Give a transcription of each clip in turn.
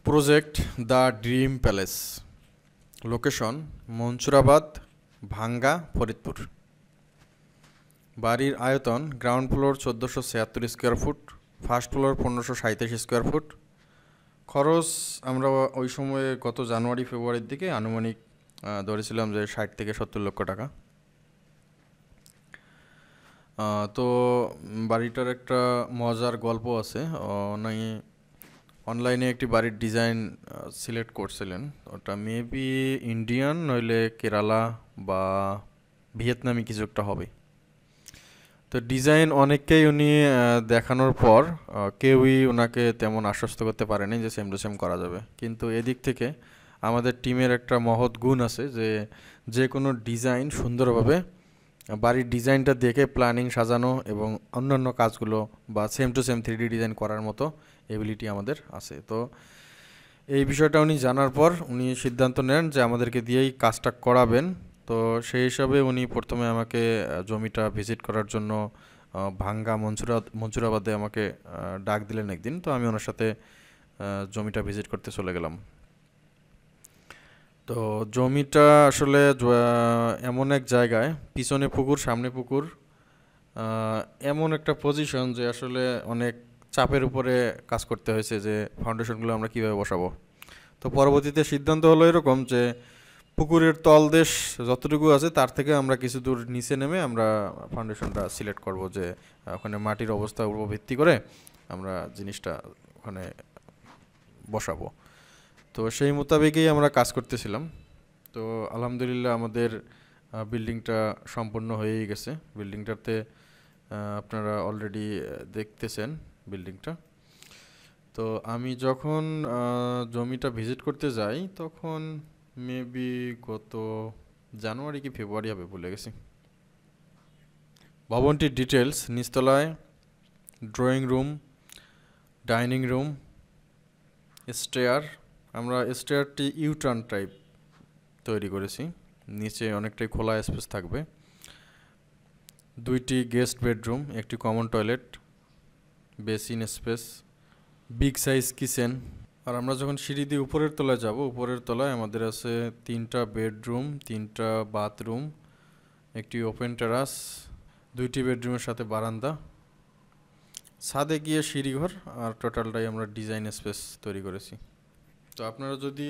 Project the dream palace, location Mansurabad, ভাঙ্গা, ফরিদপুর। বাড়ির আয়তন ground floor 1476 square foot, first floor 1537 square foot. খরচ আমরা ওই সময়ে গত জানুয়ারি ফেব্রুয়ারির দিকে আনুমানিক ধরেছিলাম যে 60 থেকে 70 লক্ষ টাকা। তো বাড়িটার একটা মজার গল্প আছে। অনলাইনে একটি বাড়ির ডিজাইন সিলেক্ট করছিলেন, ওটা মেবি ইন্ডিয়ান নইলে কেরালা বা ভিয়েতনামি কিছু একটা হবে। তো ডিজাইন অনেককেই উনি দেখানোর পর কেউই ওনাকে তেমন আশ্বস্ত করতে পারেনি যে সেম টু সেম করা যাবে। কিন্তু এদিক থেকে আমাদের টিমের একটা মহৎ গুণ আছে যে যে কোনো ডিজাইন সুন্দরভাবে বাড়ির ডিজাইনটা দেখে প্ল্যানিং সাজানো এবং অন্যান্য কাজগুলো বা same to same 3D design করার মতো এবিলিটি আমাদের আছে। তো এই বিষয়টা উনি জানার পর উনি সিদ্ধান্ত নেন যে আমাদেরকে দিয়েই কাজটা করাবেন। তো সেই হিসাবে উনি প্রথমে আমাকে জমিটা ভিজিট করার জন্য ভাঙ্গা মনসুরাবাদে আমাকে ডাক দিলেন একদিন। তো আমি ওনার সাথে জমিটা ভিজিট করতে চলে গেলাম। তো জমিটা আসলে এমন এক জায়গায়, পিছনে পুকুর সামনে পুকুর, এমন একটা পজিশন যে আসলে অনেক চাপের উপরে কাজ করতে হয়েছে যে ফাউন্ডেশনগুলো আমরা কীভাবে বসাবো। তো পরবর্তীতে সিদ্ধান্ত হলো এরকম যে পুকুরের তলদেশ যতটুকু আছে তার থেকে আমরা কিছু দূর নিচে নেমে আমরা ফাউন্ডেশনটা সিলেক্ট করব, যে ওখানে মাটির অবস্থার উপর ভিত্তি করে আমরা জিনিসটা ওখানে বসাবো। তো সেই মোতাবেকই আমরা কাজ করতেছিলাম। তো আলহামদুলিল্লাহ আমাদের বিল্ডিংটা সম্পূর্ণ হয়েই গেছে। বিল্ডিংটাতে আপনারা অলরেডি দেখতেছেন বিল্ডিংটা। তো আমি যখন জমিটা ভিজিট করতে যাই তখন মেবি গত জানুয়ারি কি ফেব্রুয়ারি হবে, ভুলে গেছি। ভবনটির ডিটেলস: নিচতলায় drawing room, dining room, stair. আমরা স্টেয়ারটি ইউটার্ন টাইপ তৈরি করেছি, নিচে অনেকটাই খোলা স্পেস থাকবে। 2টি গেস্ট বেডরুম, একটি common toilet, basin space, big size kitchen. আর আমরা যখন সিঁড়ি দিয়ে উপরের তলায় যাব, উপরের তলায় আমাদের আছে 3টা বেডরুম, 3টা বাথরুম, একটি ওপেন টেরাস, 2টি বেডরুমের সাথে বারান্দা, ছাদে গিয়ে সিঁড়িঘর। আর টোটালটাই আমরা ডিজাইন স্পেস তৈরি করেছি। তো আপনারা যদি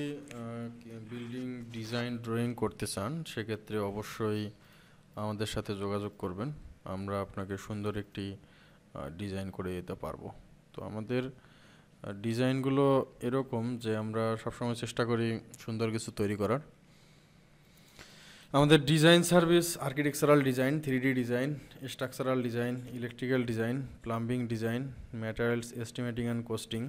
বিল্ডিং ডিজাইন ড্রয়িং করতে চান সেক্ষেত্রে অবশ্যই আমাদের সাথে যোগাযোগ করবেন, আমরা আপনাকে সুন্দর একটি ডিজাইন করে দিতে পারবো। তো আমাদের ডিজাইনগুলো এরকম যে আমরা সবসময় চেষ্টা করি সুন্দর কিছু তৈরি করার। আমাদের design service architectural design, 3D design, structural design, electrical design, plumbing design, materials estimating and costing,